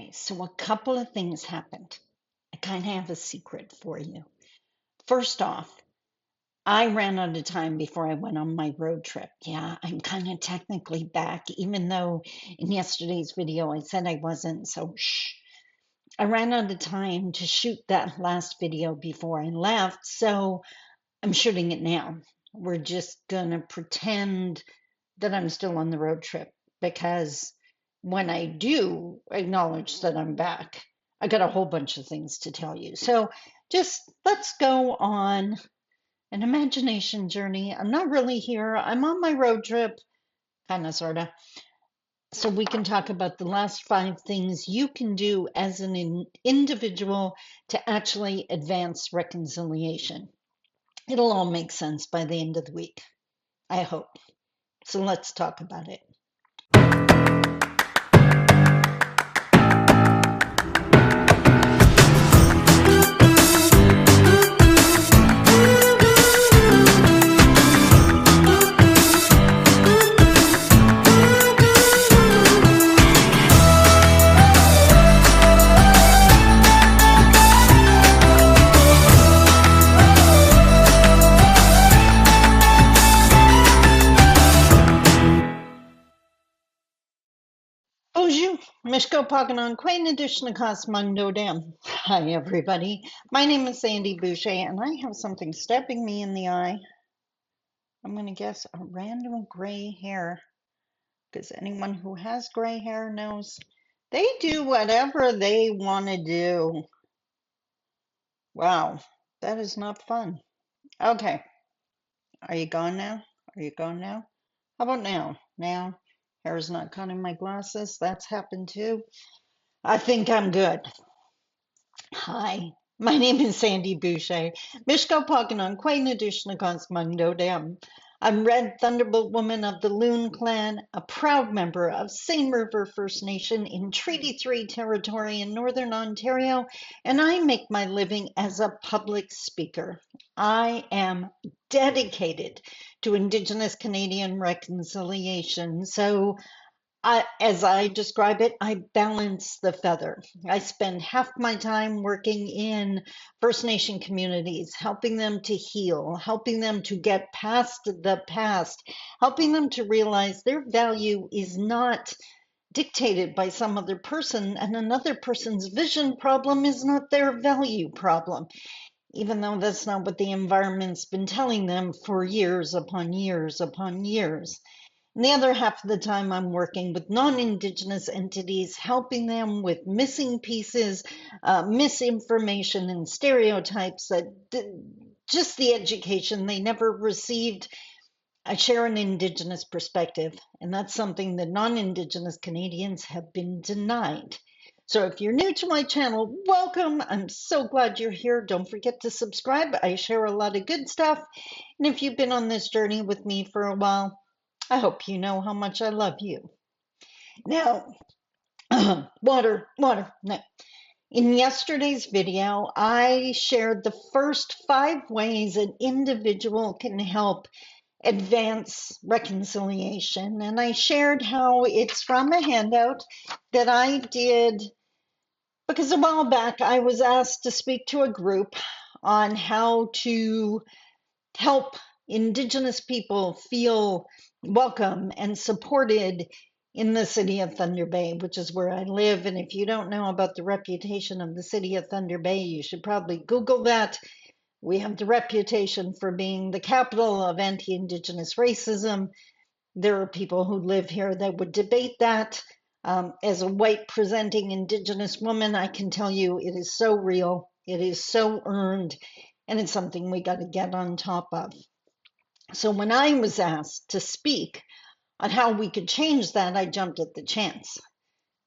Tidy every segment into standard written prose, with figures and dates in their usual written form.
Okay, so a couple of things happened. I kind of have a secret for you. First off, I ran out of time before I went on my road trip. Yeah, I'm kind of technically back, even though in yesterday's video I said I wasn't, so shh. I ran out of time to shoot that last video before I left, so I'm shooting it now. We're just gonna pretend that I'm still on the road trip because when I do acknowledge that I'm back, I got a whole bunch of things to tell you. So just let's go on an imagination journey. I'm not really here, I'm on my road trip, kind of, sort of. So we can talk about the last 5 things you can do as an individual to actually advance reconciliation. It'll all make sense by the end of the week, I hope. So let's talk about it. Bonjour, Mishko Paganon, Quain Edition of Cosmondo Dam. Hi, everybody. My name is Sandy Boucher, and I have something stabbing me in the eye. I'm going to guess a random gray hair, because anyone who has gray hair knows they do whatever they want to do. Wow, that is not fun. Okay, are you gone now? Are you gone now? How about now? Now, hair is not caught in my glasses. That's happened too. I think I'm good. Hi, my name is Sandy Boucher, Mishko Paganon, Quain Edition Mundo Dam. I'm Red Thunderbolt Woman of the Loon Clan, a proud member of Seine River First Nation in Treaty 3 territory in Northern Ontario, and I make my living as a public speaker. I am dedicated to Indigenous Canadian reconciliation, so as I describe it, I balance the feather. I spend half my time working in First Nation communities, helping them to heal, helping them to get past the past, helping them to realize their value is not dictated by some other person, and another person's vision problem is not their value problem, even though that's not what the environment's been telling them for years upon years upon years. And the other half of the time, I'm working with non-Indigenous entities, helping them with missing pieces, misinformation, and stereotypes that just the education they never received. I share an Indigenous perspective, and that's something that non-Indigenous Canadians have been denied. So if you're new to my channel, welcome. I'm so glad you're here. Don't forget to subscribe. I share a lot of good stuff. And if you've been on this journey with me for a while, I hope you know how much I love you. Now, water. No. In yesterday's video, I shared the first 5 ways an individual can help advance reconciliation. And I shared how it's from a handout that I did because a while back I was asked to speak to a group on how to help Indigenous people feel welcome and supported in the city of Thunder Bay, which is where I live. And if you don't know about the reputation of the city of Thunder Bay, you should probably Google that. We have the reputation for being the capital of anti-Indigenous racism. There are people who live here that would debate that. As a white presenting Indigenous woman, I can tell you it is so real, it is so earned, and it's something we got to get on top of. So when I was asked to speak on how we could change that, I jumped at the chance.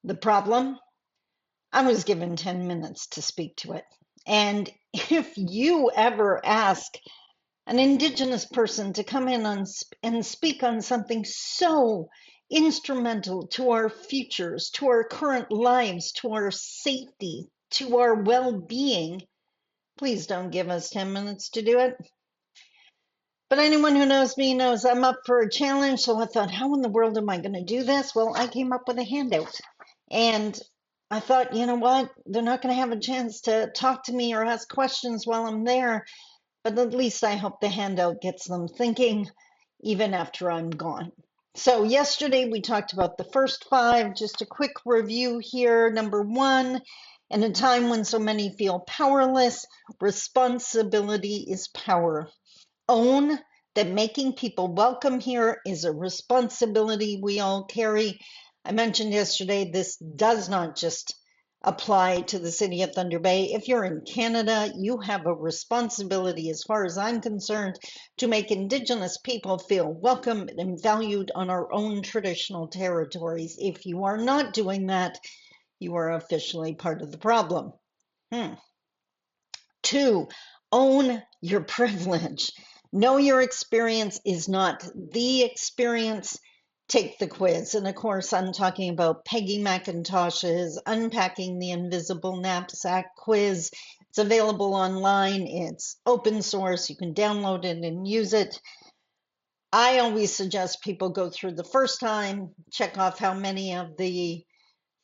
The problem? I was given 10 minutes to speak to it. And if you ever ask an Indigenous person to come in and speak on something so instrumental to our futures, to our current lives, to our safety, to our well-being, please don't give us 10 minutes to do it. But anyone who knows me knows I'm up for a challenge, so I thought, how in the world am I going to do this? Well, I came up with a handout, and I thought, you know what? They're not going to have a chance to talk to me or ask questions while I'm there, but at least I hope the handout gets them thinking even after I'm gone. So, yesterday we talked about the first five. Just a quick review here. Number one, in a time when so many feel powerless, responsibility is power. Own that making people welcome here is a responsibility we all carry. I mentioned yesterday this does not just apply to the city of Thunder Bay. If you're in Canada, you have a responsibility, as far as I'm concerned, to make Indigenous people feel welcome and valued on our own traditional territories. If you are not doing that, you are officially part of the problem. Two, own your privilege. Know your experience is not the experience. Take the quiz. And of course, I'm talking about Peggy McIntosh's Unpacking the Invisible Knapsack quiz. It's available online. It's open source. You can download it and use it. I always suggest people go through the first time, check off how many of the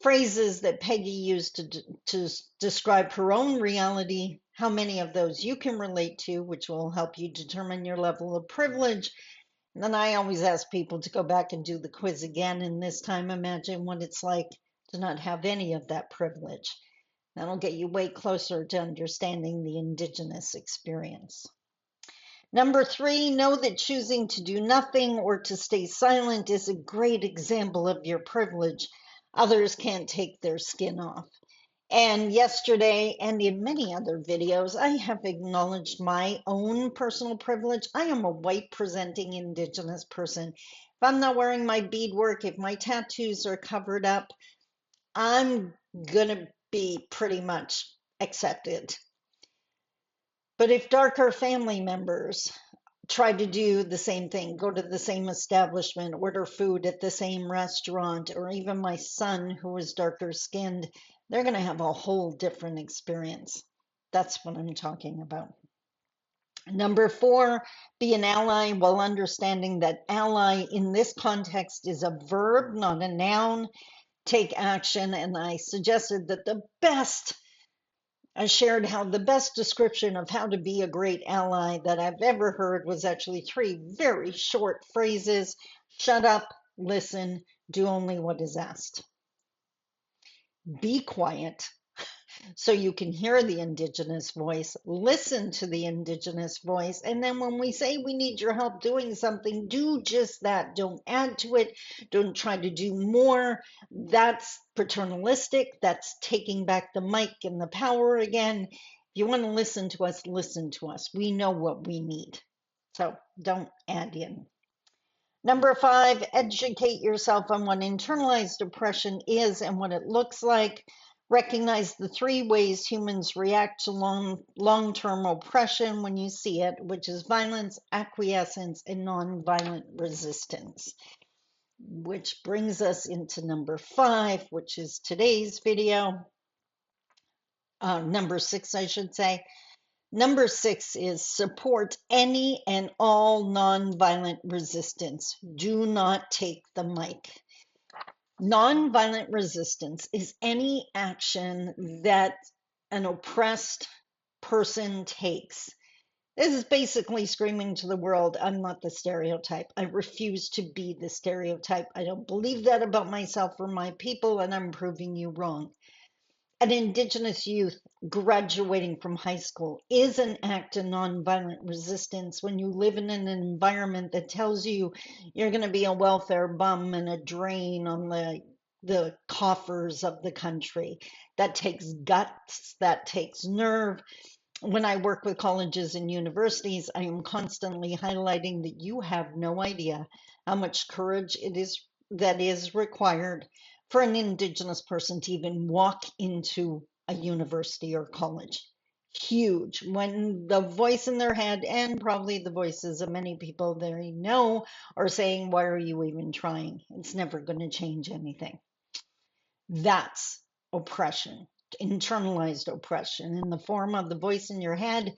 phrases that Peggy used to describe her own reality, how many of those you can relate to, which will help you determine your level of privilege. And then I always ask people to go back and do the quiz again, and this time imagine what it's like to not have any of that privilege. That'll get you way closer to understanding the Indigenous experience. Number three, know that choosing to do nothing or to stay silent is a great example of your privilege. Others can't take their skin off. And yesterday, and in many other videos, I have acknowledged my own personal privilege. I am a white presenting Indigenous person. If I'm not wearing my beadwork, if my tattoos are covered up, I'm gonna be pretty much accepted. But if darker family members try to do the same thing, go to the same establishment, order food at the same restaurant, or even my son who is darker skinned, they're going to have a whole different experience. That's what I'm talking about. Number four, be an ally while understanding that ally in this context is a verb, not a noun. Take action. And I suggested that I shared how the best description of how to be a great ally that I've ever heard was actually three very short phrases: shut up, listen, do only what is asked. Be quiet so you can hear the Indigenous voice, listen to the Indigenous voice, and then when we say we need your help doing something, do just that. Don't add to it. Don't try to do more. That's paternalistic. That's taking back the mic and the power again. If you want to listen to us, listen to us. We know what we need. So don't add in. Number five, educate yourself on what internalized oppression is and what it looks like. Recognize the three ways humans react to long-term oppression when you see it, which is violence, acquiescence, and nonviolent resistance. Which brings us into number five, which is today's video. Number six, I should say. Number six is support any and all nonviolent resistance. Do not take the mic. Nonviolent resistance is any action that an oppressed person takes. This is basically screaming to the world, I'm not the stereotype. I refuse to be the stereotype. I don't believe that about myself or my people, and I'm proving you wrong. An Indigenous youth graduating from high school is an act of nonviolent resistance when you live in an environment that tells you you're going to be a welfare bum and a drain on the coffers of the country. That takes guts, that takes nerve. When I work with colleges and universities, I am constantly highlighting that you have no idea how much courage it is that is required for an Indigenous person to even walk into a university or college. Huge. When the voice in their head, and probably the voices of many people they know, are saying, why are you even trying? It's never going to change anything. That's oppression, internalized oppression in the form of the voice in your head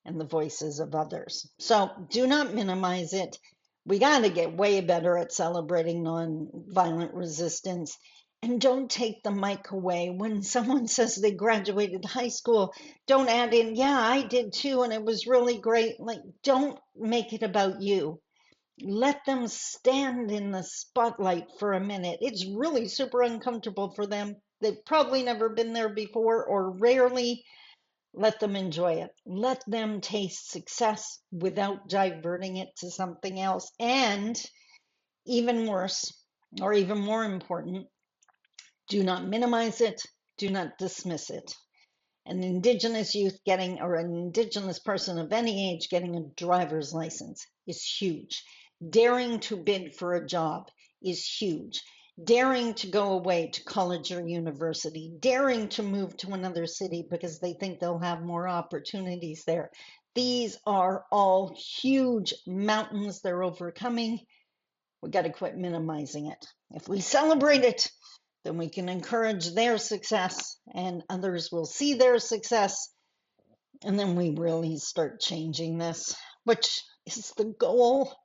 and the voices of others. So do not minimize it. We got to get way better at celebrating nonviolent resistance. And don't take the mic away. When someone says they graduated high school, don't add in, yeah, I did too, and it was really great. Like, don't make it about you. Let them stand in the spotlight for a minute. It's really super uncomfortable for them. They've probably never been there before or rarely. Let them enjoy it. Let them taste success without diverting it to something else. And even worse, or even more important, do not minimize it, do not dismiss it. An Indigenous youth getting, or an Indigenous person of any age getting a driver's license is huge. Daring to bid for a job is huge. Daring to go away to college or university, daring to move to another city because they think they'll have more opportunities there. These are all huge mountains they're overcoming. We got to quit minimizing it. If we celebrate it, then we can encourage their success and others will see their success. And then we really start changing this, which is the goal.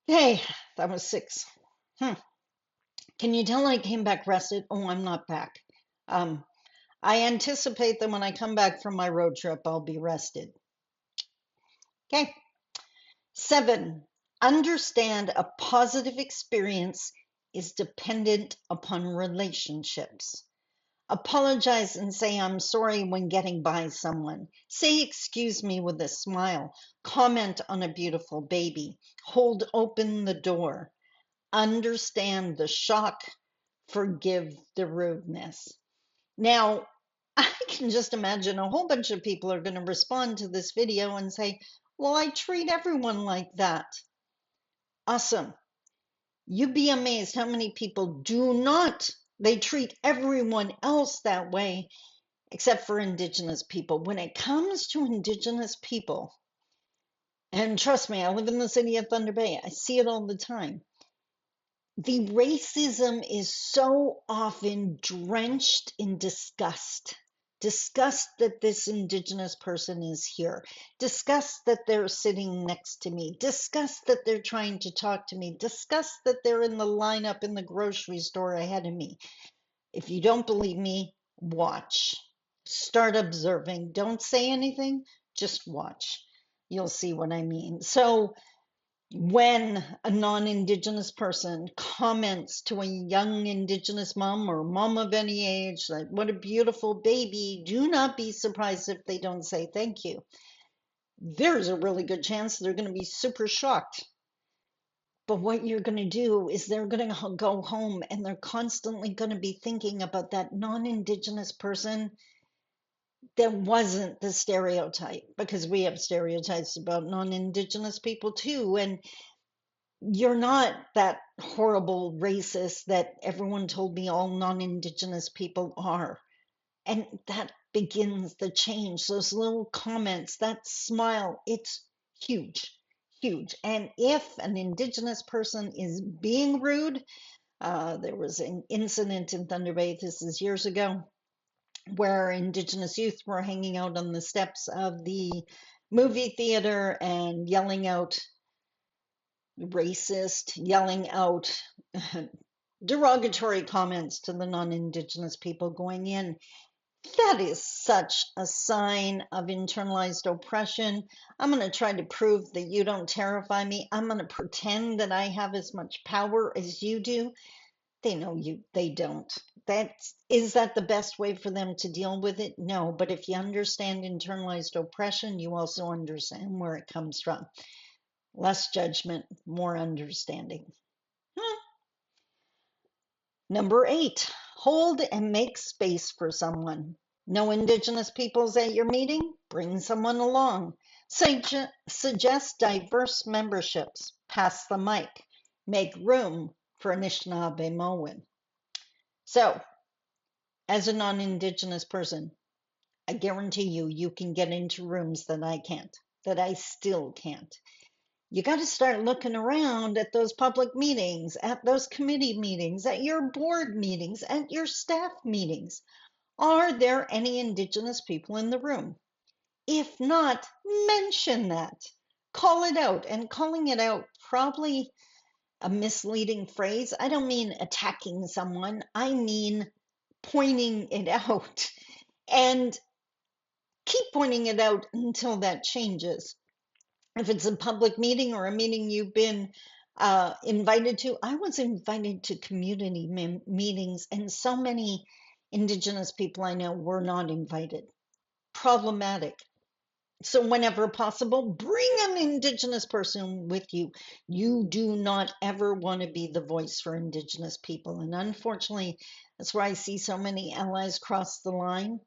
Hey, that was 6. Can you tell I came back rested? Oh, I'm not back. Um, I anticipate that when I come back from my road trip, I'll be rested. Okay. 7, understand a positive experience is dependent upon relationships. Apologize and say I'm sorry when getting by someone. Say excuse me with a smile. Comment on a beautiful baby. Hold open the door. Understand the shock. Forgive the rudeness. Now, I can just imagine a whole bunch of people are going to respond to this video and say, well, I treat everyone like that. Awesome. You'd be amazed how many people do not. They treat everyone else that way, except for Indigenous people. When it comes to Indigenous people, and trust me, I live in the city of Thunder Bay, I see it all the time. The racism is so often drenched in disgust. Disgust that this Indigenous person is here. Disgust that they're sitting next to me. Disgust that they're trying to talk to me. Disgust that they're in the lineup in the grocery store ahead of me. If you don't believe me, watch. Start observing. Don't say anything, just watch. You'll see what I mean. So, when a non-Indigenous person comments to a young Indigenous mom or mom of any age, like, what a beautiful baby, do not be surprised if they don't say thank you. There's a really good chance they're going to be super shocked. But what you're going to do is they're going to go home and they're constantly going to be thinking about that non-Indigenous person that wasn't the stereotype, because we have stereotypes about non-Indigenous people too. And you're not that horrible racist that everyone told me all non-Indigenous people are. And that begins the change. Those little comments, that smile, it's huge, huge. And if an Indigenous person is being rude, there was an incident in Thunder Bay, this is years ago, where Indigenous youth were hanging out on the steps of the movie theater and yelling out racist, yelling out derogatory comments to the non-Indigenous people going in. That is such a sign of internalized oppression. I'm going to try to prove that you don't terrify me. I'm going to pretend that I have as much power as you do. They know they don't. Is that the best way for them to deal with it? No, but if you understand internalized oppression, you also understand where it comes from. Less judgment, more understanding. Number 8, hold and make space for someone. No Indigenous peoples at your meeting? Bring someone along. Suggest diverse memberships. Pass the mic. Make room for Anishinaabemowin. So, as a non-Indigenous person, I guarantee you, you can get into rooms that I can't, that I still can't. You got to start looking around at those public meetings, at those committee meetings, at your board meetings, at your staff meetings. Are there any Indigenous people in the room? If not, mention that. Call it out. And calling it out probably a misleading phrase, I don't mean attacking someone. I mean pointing it out and keep pointing it out until that changes. If it's a public meeting or a meeting you've been invited to, I was invited to community meetings, and so many Indigenous people I know were not invited. Problematic. So, whenever possible, bring an Indigenous person with you. You do not ever want to be the voice for Indigenous people. And unfortunately, that's where I see so many allies cross the line.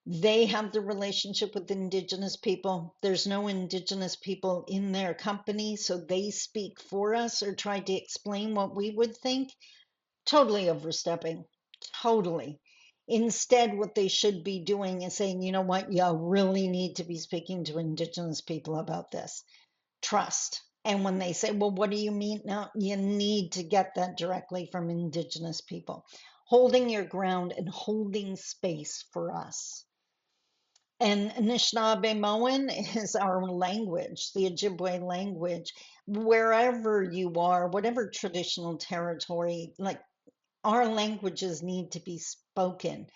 They have the relationship with Indigenous people. There's no Indigenous people in their company, so they speak for us or try to explain what we would think. Totally overstepping. Totally. Instead, what they should be doing is saying, you know what, you really need to be speaking to Indigenous people about this. Trust. And when they say, well, what do you mean? Now, you need to get that directly from Indigenous people. Holding your ground and holding space for us. And Anishinaabe is our language, the Ojibwe language. Wherever you are, whatever traditional territory, like our languages need to be spoken,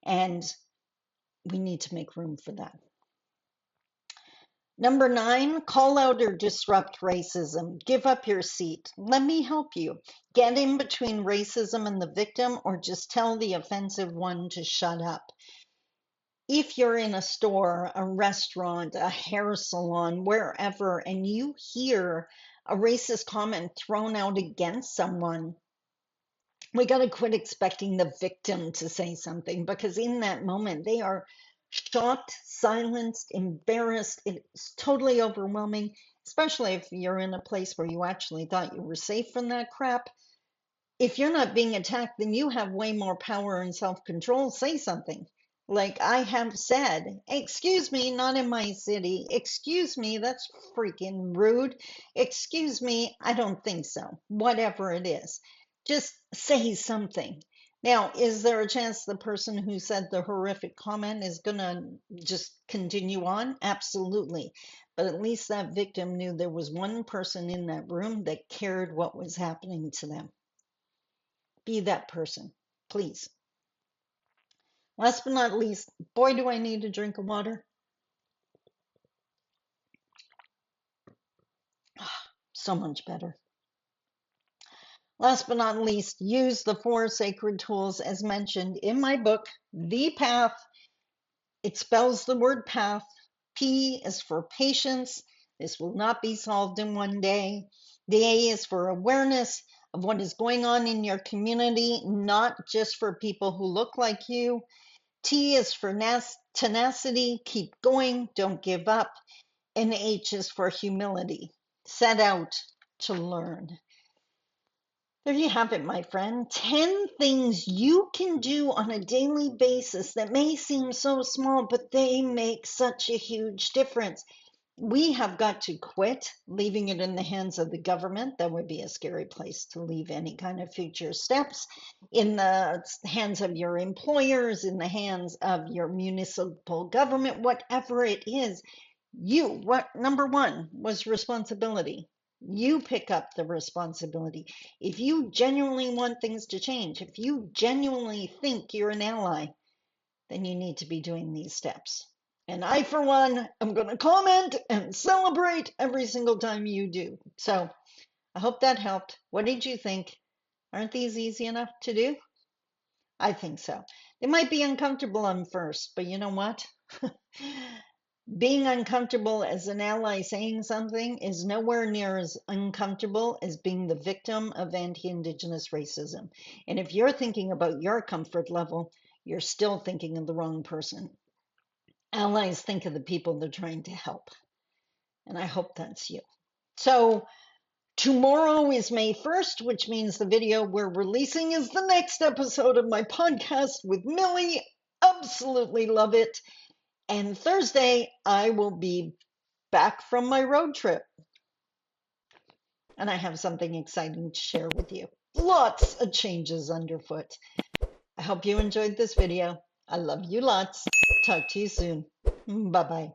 and we need to make room for that. Number 9, call out or disrupt racism. Give up your seat. Let me help you. Get in between racism and the victim, or just tell the offensive one to shut up. If you're in a store, a restaurant, a hair salon, wherever, and you hear a racist comment thrown out against someone, we got to quit expecting the victim to say something, because in that moment they are shocked, silenced, embarrassed. It's totally overwhelming, especially if you're in a place where you actually thought you were safe from that crap. If you're not being attacked, then you have way more power and self-control. Say something. Like I have said, excuse me, not in my city. Excuse me, that's freaking rude. Excuse me, I don't think so. Whatever it is, just say something. Now, is there a chance the person who said the horrific comment is going to just continue on? Absolutely. But at least that victim knew there was one person in that room that cared what was happening to them. Be that person, please. Last but not least, boy, do I need a drink of water. So much better. Last but not least, use the 4 sacred tools as mentioned in my book, The Path. It spells the word path. P is for patience. This will not be solved in one day. The A is for awareness of what is going on in your community, not just for people who look like you. T is for tenacity, keep going, don't give up. And H is for humility, set out to learn. There you have it, my friend. 10 things you can do on a daily basis that may seem so small, but they make such a huge difference. We have got to quit leaving it in the hands of the government. That would be a scary place to leave any kind of future steps. In the hands of your employers, in the hands of your municipal government, whatever it is. Number 1 was responsibility. You pick up the responsibility. If you genuinely want things to change, if you genuinely think you're an ally, then you need to be doing these steps. And I, for one, am going to comment and celebrate every single time you do. So I hope that helped. What did you think? Aren't these easy enough to do? I think so. They might be uncomfortable on first, but you know what? Being uncomfortable as an ally saying something is nowhere near as uncomfortable as being the victim of anti-Indigenous racism. And if you're thinking about your comfort level, you're still thinking of the wrong person. Allies think of the people they're trying to help. And I hope that's you. So tomorrow is May 1st, which means the video we're releasing is the next episode of my podcast with Millie. Absolutely love it. And Thursday, I will be back from my road trip. And I have something exciting to share with you. Lots of changes underfoot. I hope you enjoyed this video. I love you lots. Talk to you soon. Bye-bye.